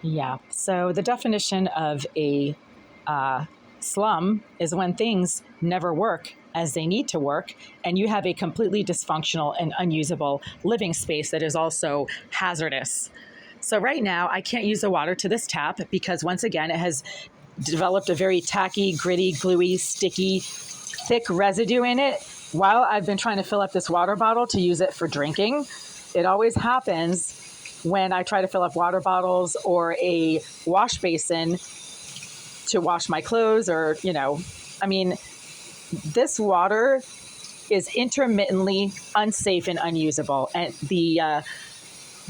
Yeah. So the definition of a slum is when things never work as they need to work, and you have a completely dysfunctional and unusable living space that is also hazardous. So right now, I can't use the water to this tap because once again, it has developed a very tacky, gritty, gluey, sticky, thick residue in it. While I've been trying to fill up this water bottle to use it for drinking, it always happens when I try to fill up water bottles or a wash basin to wash my clothes or, I mean, this water is intermittently unsafe and unusable. And the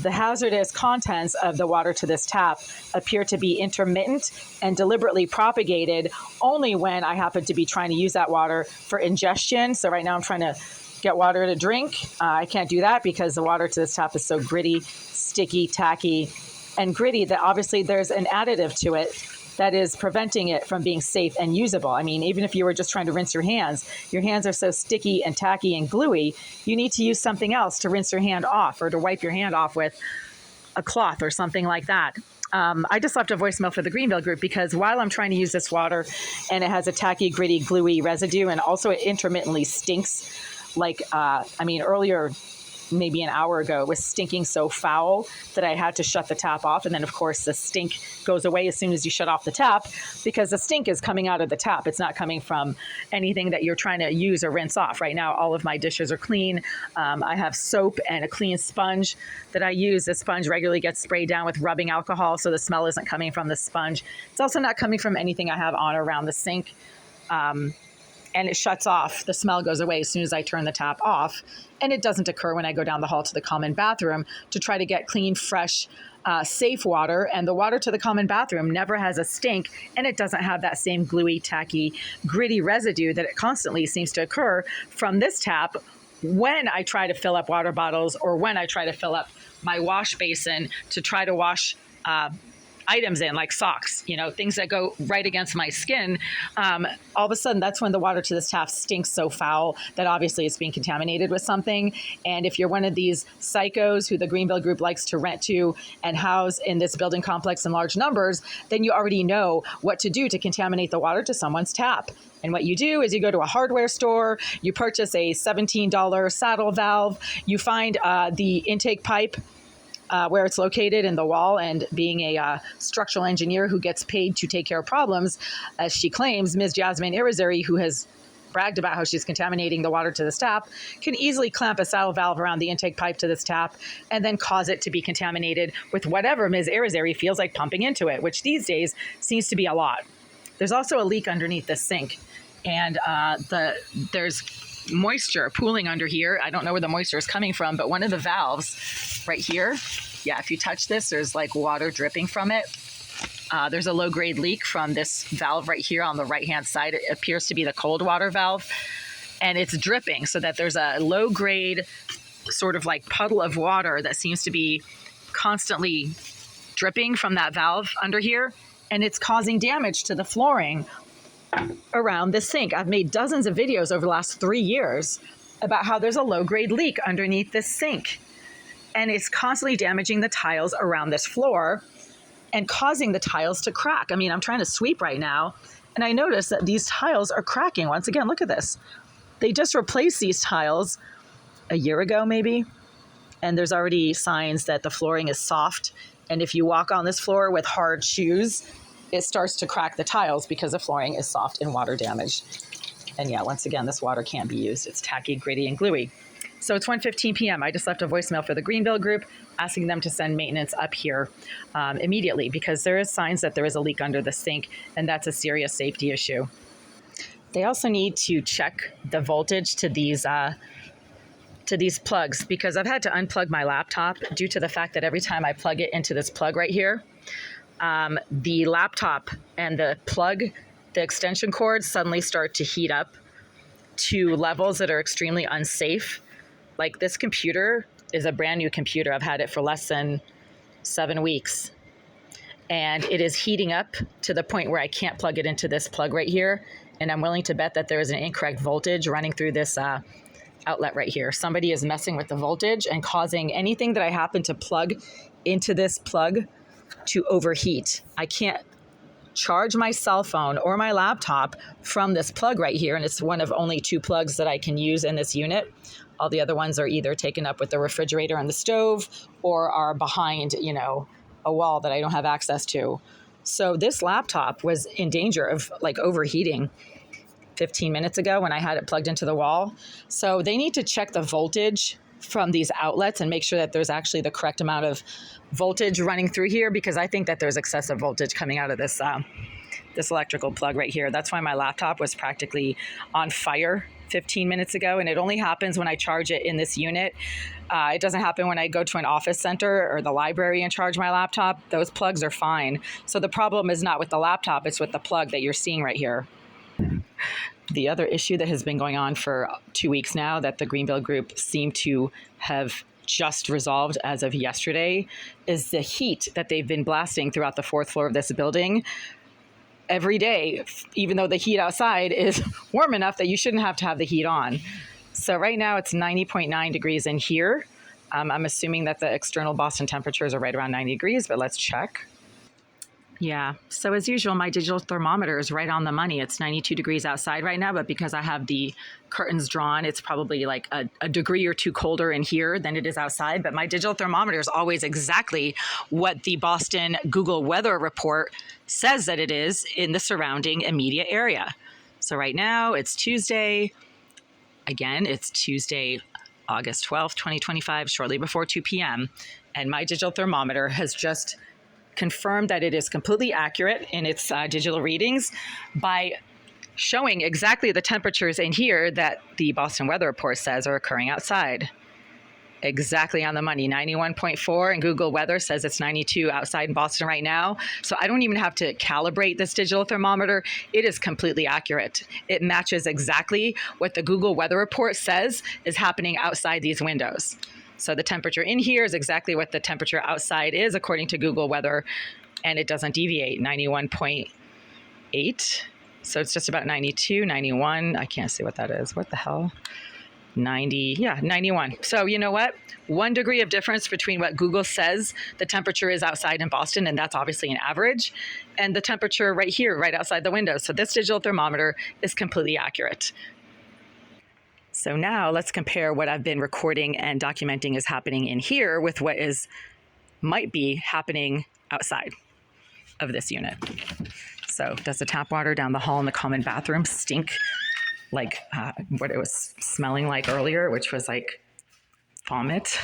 hazardous contents of the water to this tap appear to be intermittent and deliberately propagated only when I happen to be trying to use that water for ingestion. So right now I'm trying to get water to drink. I can't do that because the water to this tap is so gritty, sticky, tacky, and gritty that obviously there's an additive to it that is preventing it from being safe and usable. I mean, even if you were just trying to rinse your hands are so sticky and tacky and gluey, you need to use something else to rinse your hand off or to wipe your hand off with a cloth or something like that. I just left a voicemail for the Greenville group because while I'm trying to use this water and it has a tacky, gritty, gluey residue, and also it intermittently stinks, earlier, maybe an hour ago, it was stinking so foul that I had to shut the tap off. And then, of course, the stink goes away as soon as you shut off the tap because the stink is coming out of the tap. It's not coming from anything that you're trying to use or rinse off. Right now, all of my dishes are clean. I have soap and a clean sponge that I use. The sponge regularly gets sprayed down with rubbing alcohol, so the smell isn't coming from the sponge. It's also not coming from anything I have on or around the sink. And it shuts off. The smell goes away as soon as I turn the tap off. And it doesn't occur when I go down the hall to the common bathroom to try to get clean, fresh, safe water. And the water to the common bathroom never has a stink, and it doesn't have that same gluey, tacky, gritty residue that it constantly seems to occur from this tap when I try to fill up water bottles or when I try to fill up my wash basin to try to wash items in, like socks, things that go right against my skin. All of a sudden, that's when the water to this tap stinks so foul that obviously it's being contaminated with something. And if you're one of these psychos who the Greenville group likes to rent to and house in this building complex in large numbers, then you already know what to do to contaminate the water to someone's tap. And what you do is you go to a hardware store, you purchase a $17 saddle valve, you find the intake pipe where it's located in the wall, and being a structural engineer who gets paid to take care of problems, as she claims, Ms. Jasmine Irizarry, who has bragged about how she's contaminating the water to this tap, can easily clamp a saddle valve around the intake pipe to this tap and then cause it to be contaminated with whatever Ms. Irizarry feels like pumping into it, which these days seems to be a lot. There's also a leak underneath the sink, and there's moisture pooling under here. I don't know where the moisture is coming from, but one of the valves right here, if you touch this, there's like water dripping from it. There's a low-grade leak from this valve right here on the right-hand side. It appears to be the cold water valve, and it's dripping so that there's a low-grade sort of like puddle of water that seems to be constantly dripping from that valve under here, and it's causing damage to the flooring around the sink. I've made dozens of videos over the last 3 years about how there's a low-grade leak underneath this sink, and it's constantly damaging the tiles around this floor and causing the tiles to crack. I mean, I'm trying to sweep right now, and I notice that these tiles are cracking. Once again, look at this. They just replaced these tiles a year ago, maybe, and there's already signs that the flooring is soft, and if you walk on this floor with hard shoes, it starts to crack the tiles because the flooring is soft and water damaged. And once again, this water can't be used. It's tacky, gritty, and gluey. So it's 1:15 p.m. I just left a voicemail for the Greenville group asking them to send maintenance up here immediately because there is signs that there is a leak under the sink, and that's a serious safety issue. They also need to check the voltage to these plugs because I've had to unplug my laptop due to the fact that every time I plug it into this plug right here, the laptop and the plug, the extension cords suddenly start to heat up to levels that are extremely unsafe. Like, this computer is a brand new computer. I've had it for less than 7 weeks, and it is heating up to the point where I can't plug it into this plug right here. And I'm willing to bet that there is an incorrect voltage running through this outlet right here. Somebody is messing with the voltage and causing anything that I happen to plug into this plug to overheat. I can't charge my cell phone or my laptop from this plug right here. And it's one of only 2 plugs that I can use in this unit. All the other ones are either taken up with the refrigerator and the stove or are behind, a wall that I don't have access to. So this laptop was in danger of like overheating 15 minutes ago when I had it plugged into the wall. So they need to check the voltage from these outlets and make sure that there's actually the correct amount of voltage running through here, because I think that there's excessive voltage coming out of this this electrical plug right here. That's why my laptop was practically on fire 15 minutes ago, and it only happens when I charge it in this unit. It doesn't happen when I go to an office center or the library and charge my laptop. Those plugs are fine. So the problem is not with the laptop, it's with the plug that you're seeing right here. The other issue that has been going on for 2 weeks now that the Greenville Group seemed to have just resolved as of yesterday is the heat that they've been blasting throughout the 4th floor of this building every day, even though the heat outside is warm enough that you shouldn't have to have the heat on. So right now it's 90.9 degrees in here. I'm assuming that the external Boston temperatures are right around 90 degrees, but let's check. Yeah, so as usual, my digital thermometer is right on the money. It's 92 degrees outside right now, but because I have the curtains drawn, it's probably like a degree or 2 colder in here than it is outside. But my digital thermometer is always exactly what the Boston Google weather report says that it is in the surrounding immediate area. So right now it's Tuesday. Again, it's Tuesday, August 12th, 2025, shortly before 2 p.m. And my digital thermometer has just confirmed that it is completely accurate in its digital readings by showing exactly the temperatures in here that the Boston Weather Report says are occurring outside. Exactly on the money, 91.4, and Google Weather says it's 92 outside in Boston right now. So I don't even have to calibrate this digital thermometer. It is completely accurate. It matches exactly what the Google Weather Report says is happening outside these windows. So the temperature in here is exactly what the temperature outside is according to Google Weather, and it doesn't deviate, 91.8. So it's just about 92, 91. I can't see what that is. What the hell? 90, yeah, 91. So you know what? 1 degree of difference between what Google says the temperature is outside in Boston, and that's obviously an average, and the temperature right here, right outside the window. So this digital thermometer is completely accurate. So now let's compare what I've been recording and documenting is happening in here with what might be happening outside of this unit. So does the tap water down the hall in the common bathroom stink like what it was smelling like earlier, which was like vomit?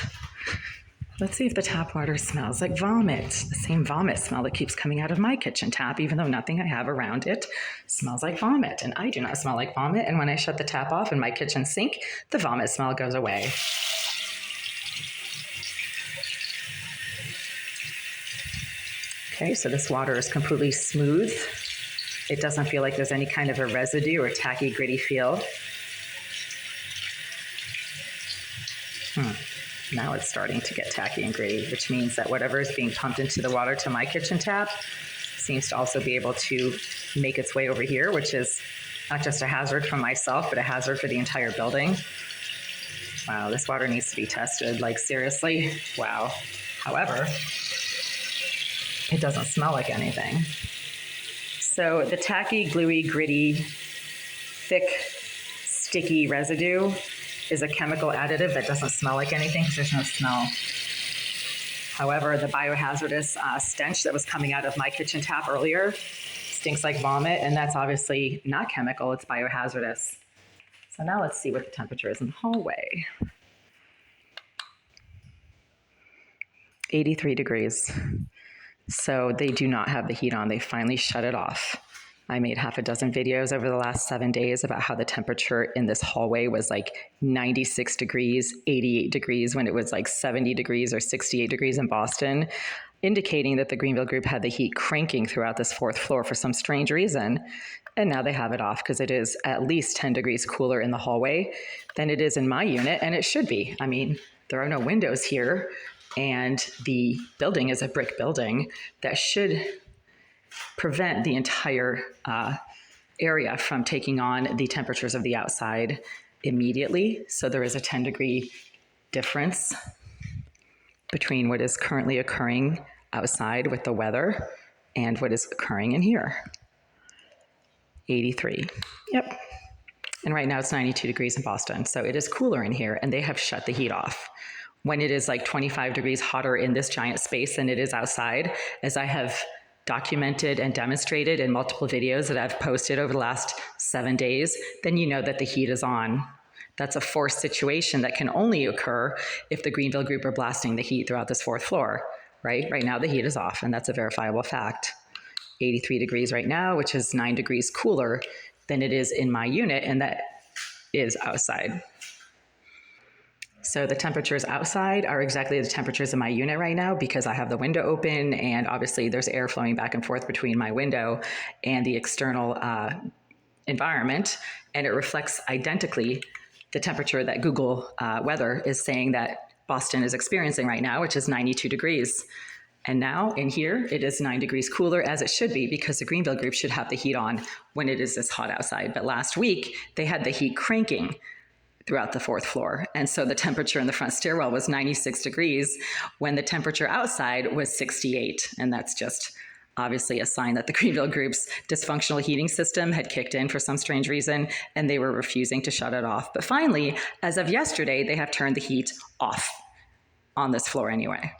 Let's see if the tap water smells like vomit. The same vomit smell that keeps coming out of my kitchen tap, even though nothing I have around it smells like vomit. And I do not smell like vomit. And when I shut the tap off in my kitchen sink, the vomit smell goes away. Okay, so this water is completely smooth. It doesn't feel like there's any kind of a residue or tacky, gritty feel. Now it's starting to get tacky and gritty, which means that whatever is being pumped into the water to my kitchen tap seems to also be able to make its way over here, which is not just a hazard for myself, but a hazard for the entire building. Wow, this water needs to be tested, like seriously, wow. However, it doesn't smell like anything. So the tacky, gluey, gritty, thick, sticky residue is a chemical additive that doesn't smell like anything because there's no smell. However, the biohazardous stench that was coming out of my kitchen tap earlier stinks like vomit, and that's obviously not chemical, it's biohazardous. So now let's see what the temperature is in the hallway. 83 degrees. So they do not have the heat on. They finally shut it off. I made half a dozen videos over the last 7 days about how the temperature in this hallway was like 96 degrees, 88 degrees when it was like 70 degrees or 68 degrees in Boston, indicating that the Greenville Group had the heat cranking throughout this 4th floor for some strange reason. And now they have it off because it is at least 10 degrees cooler in the hallway than it is in my unit, and it should be. I mean, there are no windows here, and the building is a brick building that should prevent the entire area from taking on the temperatures of the outside immediately. So there is a 10-degree difference between what is currently occurring outside with the weather and what is occurring in here. 83. Yep. And right now it's 92 degrees in Boston. So it is cooler in here, and they have shut the heat off. When it is like 25 degrees hotter in this giant space than it is outside, as I have documented and demonstrated in multiple videos that I've posted over the last 7 days, then you know that the heat is on. That's a forced situation that can only occur if the Greenville group are blasting the heat throughout this 4th floor, right? Right now the heat is off, and that's a verifiable fact. 83 degrees right now, which is 9 degrees cooler than it is in my unit, and that is outside. So the temperatures outside are exactly the temperatures in my unit right now because I have the window open, and obviously there's air flowing back and forth between my window and the external environment, and it reflects identically the temperature that Google Weather is saying that Boston is experiencing right now, which is 92 degrees. And now in here, it is 9 degrees cooler, as it should be, because the Greenville group should have the heat on when it is this hot outside. But last week, they had the heat cranking throughout the 4th floor. And so the temperature in the front stairwell was 96 degrees when the temperature outside was 68. And that's just obviously a sign that the Greenville group's dysfunctional heating system had kicked in for some strange reason, and they were refusing to shut it off. But finally, as of yesterday, they have turned the heat off on this floor anyway.